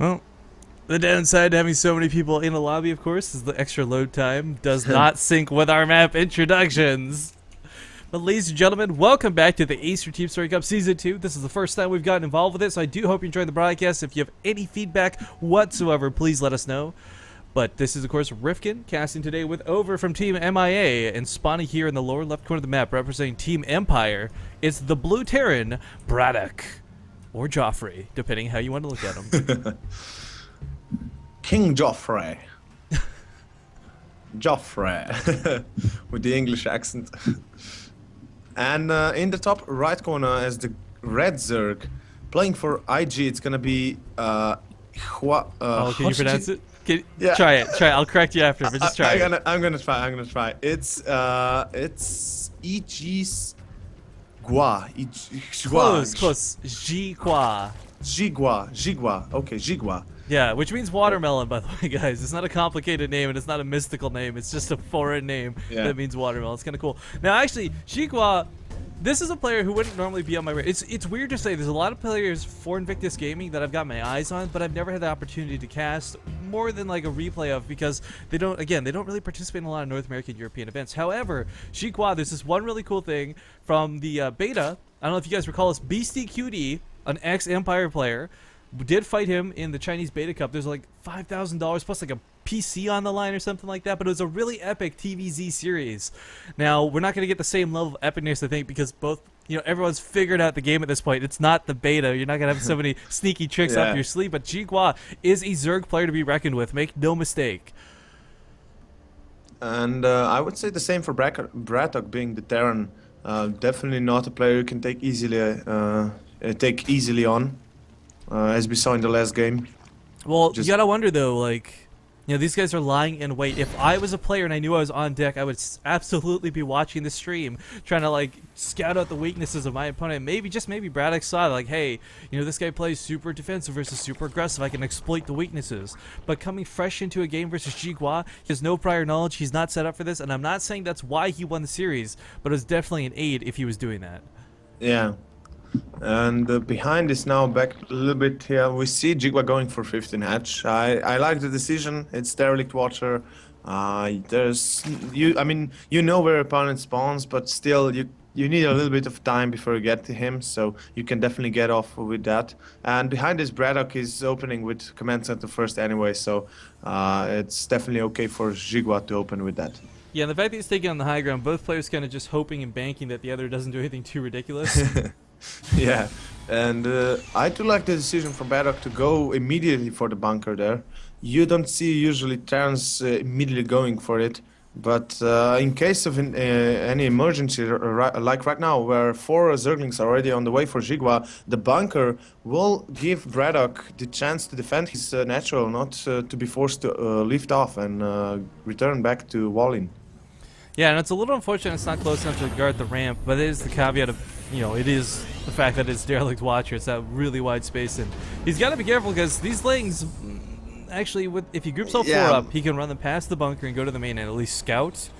Well, the downside to having so many people in a lobby, of course, is the extra load time does not sync with our map introductions. But ladies and gentlemen, welcome back to the Acer Team Story Cup Season 2. This is the first time we've gotten involved with it, so I do hope you enjoyed the broadcast. If you have any feedback whatsoever, please let us know. But this is, of course, Rifkin casting today with Over from Team MIA, and spawning here in the lower left corner of the map, representing Team Empire, it's the Blue Terran, BratOK, or Joffrey, depending how you want to look at him. King Joffrey. Joffrey. With the English accent. And in the top right corner is the red Zerg. Playing for IG, it's gonna be oh, can you pronounce it? Yeah. Try it. Try it. I'll correct you after, but just try it. I'm gonna try. It's XiGua. Close. XiGua. XiGua. Okay, XiGua. Yeah, which means watermelon, by the way, guys. It's not a complicated name, and it's not a mystical name. It's just a foreign name that means watermelon. It's kind of cool. Now, actually, XiGua, this is a player who wouldn't normally be on my radar. It's weird to say. There's a lot of players for Invictus Gaming that I've got my eyes on, but I've never had the opportunity to cast more than like a replay of, because they don't really participate in a lot of North American, European events. However, XiGua, there's this one really cool thing from the beta. I don't know if you guys recall this. Beastie QD, an ex-Empire player, did fight him in the Chinese Beta Cup. There's like $5,000 plus like a PC on the line or something like that, but it was a really epic TVZ series. Now, we're not going to get the same level of epicness, I think, because both, everyone's figured out the game at this point. It's not the beta. You're not going to have so many sneaky tricks up your sleeve, but XiGua is a Zerg player to be reckoned with. Make no mistake. And I would say the same for BratOK, being the Terran. Definitely not a player you can take easily on. As we saw in the last game. Well, you gotta wonder though, like, these guys are lying in wait. If I was a player and I knew I was on deck, I would absolutely be watching the stream, trying to like scout out the weaknesses of my opponent. Maybe BratOK saw like, hey, this guy plays super defensive versus super aggressive. I can exploit the weaknesses. But coming fresh into a game versus XiGua, he has no prior knowledge. He's not set up for this, and I'm not saying that's why he won the series, but it was definitely an aid if he was doing that. Yeah. And behind is now back a little bit here. We see XiGua going for 15 hatch. I like the decision. It's derelict water. I mean, where opponent spawns, but still you need a little bit of time before you get to him, so you can definitely get off with that. And behind this, BratOK is opening with command center first anyway, so it's definitely okay for XiGua to open with that. Yeah, and the fact that he's taking on the high ground, both players kind of just hoping and banking that the other doesn't do anything too ridiculous. Yeah, and I do like the decision from BratOK to go immediately for the bunker there. You don't see usually Terrans immediately going for it, but in case of any emergency, like right now, where 4 Zerglings are already on the way for XiGua, the bunker will give BratOK the chance to defend his natural, not to be forced to lift off and return back to Wallin. Yeah, and it's a little unfortunate it's not close enough to guard the ramp, but it is the caveat of, it is the fact that it's derelict watcher. It's that really wide space, and he's got to be careful because these lings, actually, if he groups all 4 up, he can run them past the bunker and go to the main and at least scout.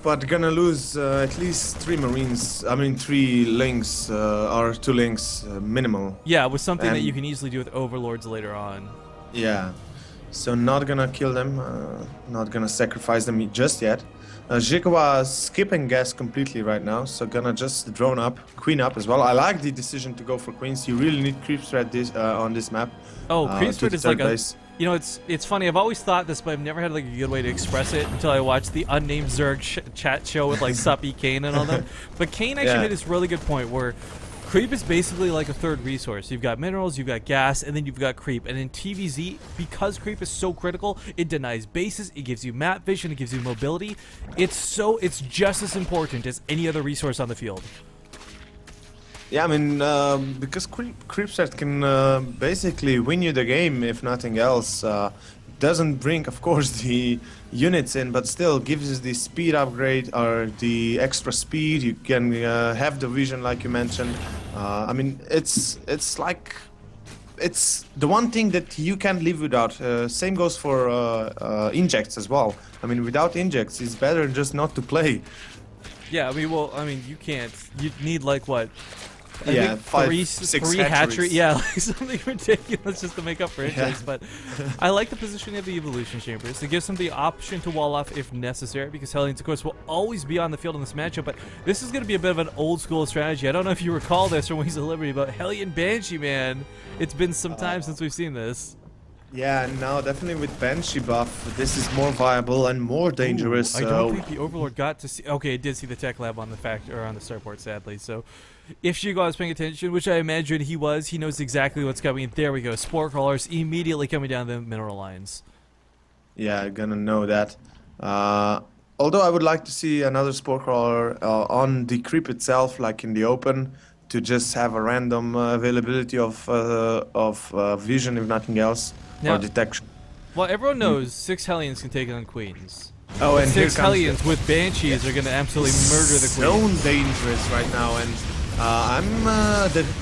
But gonna lose at least 3 Marines, 3 links, or 2 links, minimal. Yeah, with something that you can easily do with Overlords later on. Yeah, so not gonna kill them, not gonna sacrifice them just yet. XiGua is skipping gas completely right now, so gonna just drone up, queen up as well. I like the decision to go for queens. You really need creep threat on this map. Oh, creep threat is like base. It's funny. I've always thought this, but I've never had like a good way to express it until I watched the unnamed Zerg chat show with like Suppy, Kane, and all them. But Kane actually made this really good point where creep is basically like a third resource. You've got minerals, you've got gas, and then you've got creep. And in TVZ, because creep is so critical, it denies bases, it gives you map vision, it gives you mobility. It's just as important as any other resource on the field. Yeah, because creep set can basically win you the game, if nothing else. Doesn't bring, of course, the units in, but still gives us the speed upgrade or the extra speed. You can have the vision, like you mentioned. It's like it's the one thing that you can't live without. Same goes for injects as well. Without injects, it's better just not to play. Yeah, you can't. You need like what? I think six three hatcheries. Yeah, like something ridiculous just to make up for inches. But I like the positioning of the evolution chambers. It gives them the option to wall off if necessary, because Hellions, of course, will always be on the field in this matchup. But this is going to be a bit of an old school strategy. I don't know if you recall this from Wings of Liberty, but Hellion Banshee, man, it's been some time since we've seen this. Yeah, no, definitely with Banshee buff, this is more viable and more dangerous. Ooh, I don't think the Overlord got to see. Okay, it did see the tech lab on the on the starport, sadly. So, if XiGua was paying attention, which I imagine he was, he knows exactly what's coming. There we go. Spore crawlers immediately coming down the mineral lines. Yeah, gonna know that. Although I would like to see another spore crawler on the creep itself, like in the open, to just have a random availability of vision, if nothing else. Or detection. Well, everyone knows 6 Hellions can take on Queens. Oh, and 6 Hellions with Banshees are going to absolutely murder the Queens. So dangerous right now, and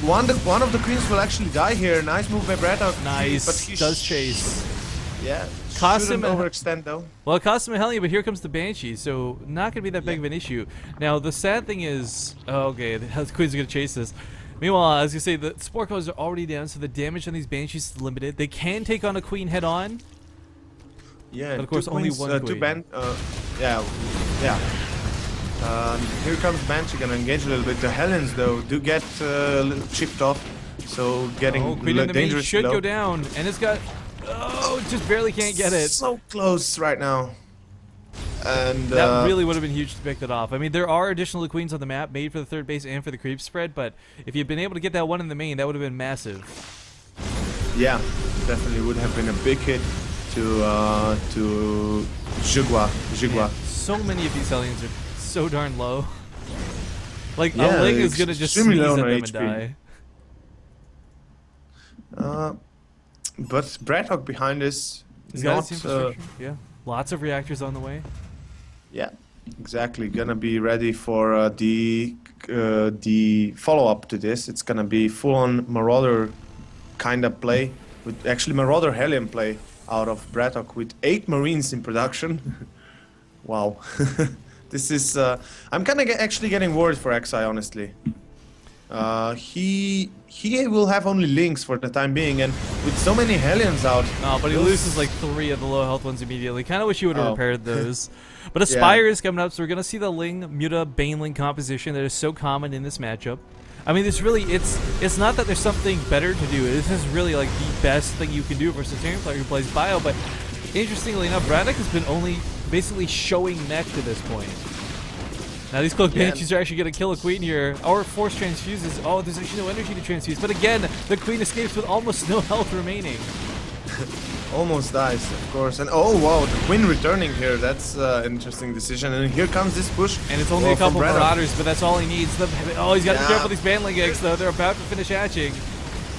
one of the Queens will actually die here. Nice move by BratOK. Nice, but he does chase. Yeah, Cost shouldn't him overextend though. Well, it cost him a Hellion, but here comes the Banshee, so not going to be that big of an issue. Now, the sad thing is, okay, the Queens are going to chase this. Meanwhile, as you say, the Spore Crawlers are already down, so the damage on these Banshees is limited. They can take on a Queen head-on. Yeah, but of course, only one Queen. Here comes Banshee, gonna engage a little bit. The Hellions, though, do get a little chipped off, so getting Queen in the main dangerous should low. go down, and it's got... Oh, just barely can't get it. So close right now. And that really would have been huge to pick that off. I mean, there are additional Queens on the map made for the third base and for the creep spread, but if you'd been able to get that one in the main, that would have been massive. Yeah, definitely would have been a big hit to XiGua. Man, so many of these Hellions are so darn low. Like, a Ling is gonna just sneeze at them and die. But BratOK behind us. He's got his infrastructure. Yeah. Lots of reactors on the way. Yeah, exactly. Gonna be ready for the follow-up to this. It's gonna be full-on Marauder kind of play, with actually Marauder Hellion play out of BratOK with 8 Marines in production. Wow, this is. I'm kind of actually getting worried for XI, honestly. He will have only Lynx for the time being, and with so many Hellions out. No, but he loses like 3 of the low health ones immediately. Kind of wish he would have repaired those. But Aspire is coming up, so we're gonna see the Ling Muta Baneling composition that is so common in this matchup. I mean, this really it's not that there's something better to do. This is really like the best thing you can do versus a Terran player who plays Bio. But interestingly enough, BratOK has been only basically showing mech to this point. Now these cloak Banshees are actually going to kill a Queen here. Or force transfuses. Oh, there's actually no energy to transfuse. But again, the Queen escapes with almost no health remaining. Almost dies, of course. And oh wow, the Queen returning here. That's an interesting decision. And here comes this push. And it's only a couple Marauders, but that's all he needs. Oh, he's got to be careful with these Baneling eggs, though. They're about to finish hatching.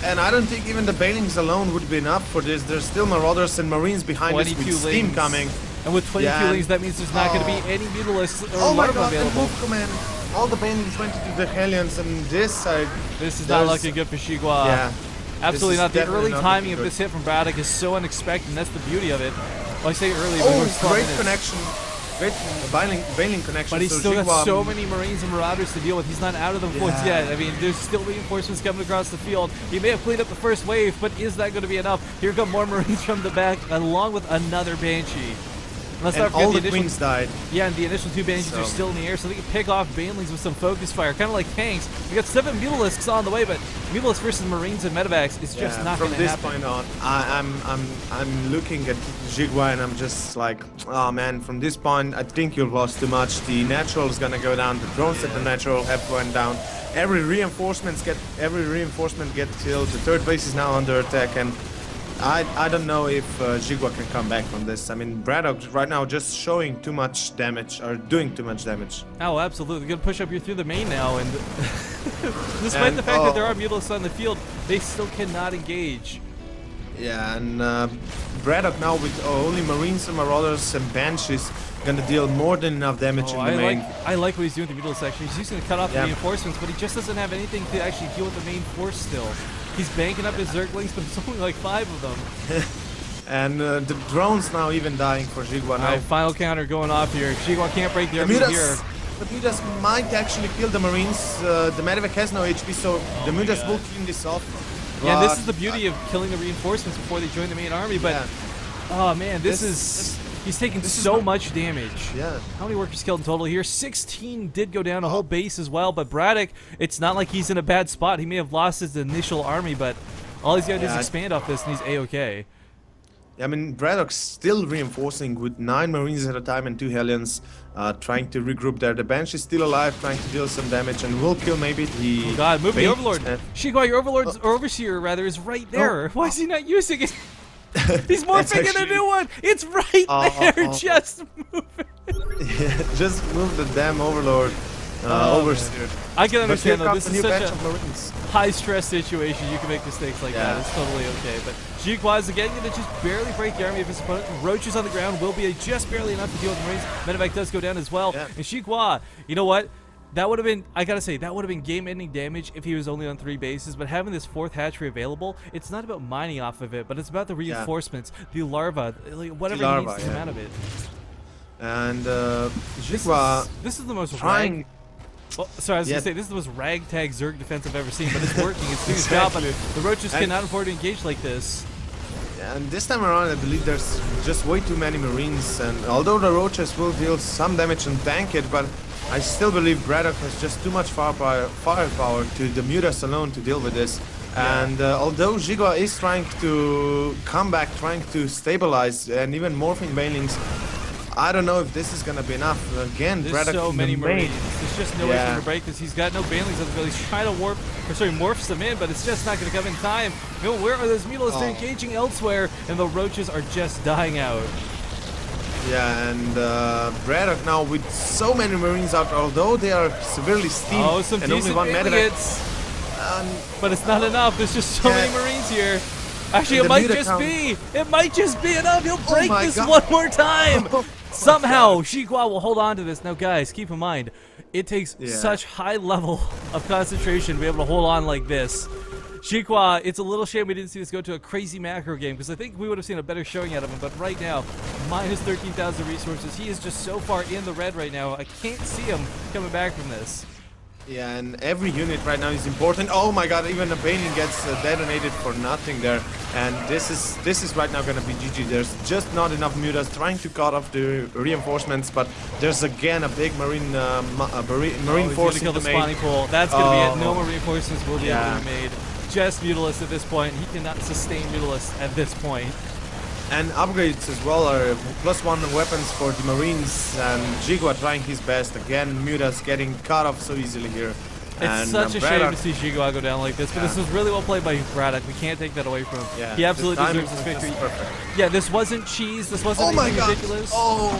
And I don't think even the Banelings alone would be enough for this. There's still Marauders and Marines behind us with steam coming. And with 22 Lings, that means there's not going to be any Mutalisks or Larva available. Move command. All the Banelings went into the Hellions, and this is not looking good for XiGua. Yeah. Absolutely not. The early timing of this hit from BratOK is so unexpected, and that's the beauty of it. Well, I say early, but great connection. Great Baneling connection. But he's still got so many Marines and Marauders to deal with. He's not out of the woods yet. I mean, there's still reinforcements coming across the field. He may have cleaned up the first wave, but is that going to be enough? Here come more Marines from the back, along with another Banshee. And all the Queens died. Yeah, and the initial 2 Banshees are still in the air, so they can pick off Banelings with some focus fire, kind of like tanks. We got 7 Mutalisks on the way, but Mutalisks versus Marines and Medevacs is just not going to happen. From this point on, I'm looking at XiGua and I'm just like, oh man, from this point, I think you've lost too much. The natural is going to go down. The drones at the natural have gone down. Every reinforcement get killed. The third base is now under attack, and I don't know if XiGua can come back from this. I mean, BratOK right now just showing too much damage, or doing too much damage. Oh, absolutely. Gonna push up here through the main now, and despite the fact that there are Mutalisks on the field, they still cannot engage. Yeah, and BratOK now with only Marines and Marauders and Banshees gonna deal more than enough damage in the main. I like what he's doing with the Mutalisks actually. He's using to cut off the reinforcements, but he just doesn't have anything to actually deal with the main force still. He's banking up his Zerglings, but it's only like 5 of them. And the drones now even dying for XiGua now. Alright, final counter going off here. XiGua can't break the army here. the Mutas might actually kill the Marines. The Medivac has no HP, so the Mutas will clean this off. Yeah, and this is the beauty of killing the reinforcements before they join the main army, but oh man, he's taking so much damage. Yeah. How many workers killed in total here? 16 did go down, a whole base as well, but BratOK, it's not like he's in a bad spot. He may have lost his initial army, but all he's got to do is expand off this and he's A-okay. I mean, BratOK's still reinforcing with 9 Marines at a time and 2 Hellions, trying to regroup there. The Bench is still alive, trying to deal some damage, and will kill maybe the... Oh god, move the Overlord! XiGua, your Overlord's Overseer, rather, is right there. Why is he not using it? He's morphing in a new one! It's right there! Just move it! Just move the damn Overlord. Oversteer. I can understand though, this is such a high-stress situation. You can make mistakes like that. It's totally okay. But XiGua is again going to just barely break the army of his opponent. Roaches on the ground will be just barely enough to deal with the Marines. Medivac does go down as well. And XiGua, you know what? That would have been, I gotta say, that would have been game-ending damage if he was only on 3 bases. But having this 4th hatchery available, it's not about mining off of it, but it's about the reinforcements, the larva, like whatever he needs to come out of it. And XiGua, this is the most trying. Well, sorry, I was gonna say this is the most ragtag Zerg defense I've ever seen, but it's working. It's doing its job. But the Roaches cannot afford to engage like this. And this time around, I believe there's just way too many Marines. And although the Roaches will deal some damage and tank it, but I still believe BratOK has just too much firepower to the Mutas alone to deal with this. And although XiGua is trying to come back, trying to stabilize, and even morphing Banelings, I don't know if this is gonna be enough. Again, there's so many Marines. There's just no way he's gonna break this. He's got no Banelings on the field. He's trying to morphs them in, but it's just not gonna come in time. You know, where are those Mutalisks? They're engaging elsewhere, and the Roaches are just dying out. Yeah, and BratOK now with so many Marines out, although they are severely steamed, some and only 1 Medivac. But it's not enough. There's just so many Marines here. Actually, it might just be. It might just be enough. He'll break this one more time. Somehow, XiGua will hold on to this. Now, guys, keep in mind, it takes such high level of concentration to be able to hold on like this. XiGua, it's a little shame we didn't see this go to a crazy macro game, because I think we would have seen a better showing out of him. But right now, minus 13,000 resources. He is just so far in the red right now. I can't see him coming back from this. Yeah, and every unit right now is important. Oh my god, even a Baneling gets detonated for nothing there. And this is right now gonna be GG. There's just not enough Mutas trying to cut off the reinforcements, but there's again a big Marine force in the spawning pool. That's gonna be it. No more reinforcements will be able to be made. Just Mutalisks at this point. He cannot sustain Mutalisks at this point. And upgrades as well are +1 weapons for the Marines, and XiGua trying his best. Again, Mutas getting cut off so easily here. It's such a shame to see XiGua go down like this, but this was really well played by BratOK. We can't take that away from him. Yeah, he absolutely deserves this victory. Yeah, this wasn't cheese. This wasn't anything ridiculous. Oh,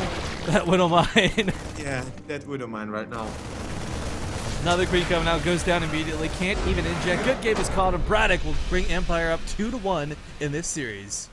that Widow Mine. Yeah, that Widow Mine right now. Another Queen coming out, goes down immediately. Can't even inject. Good game is called, and BratOK will bring Empire up 2-1 in this series.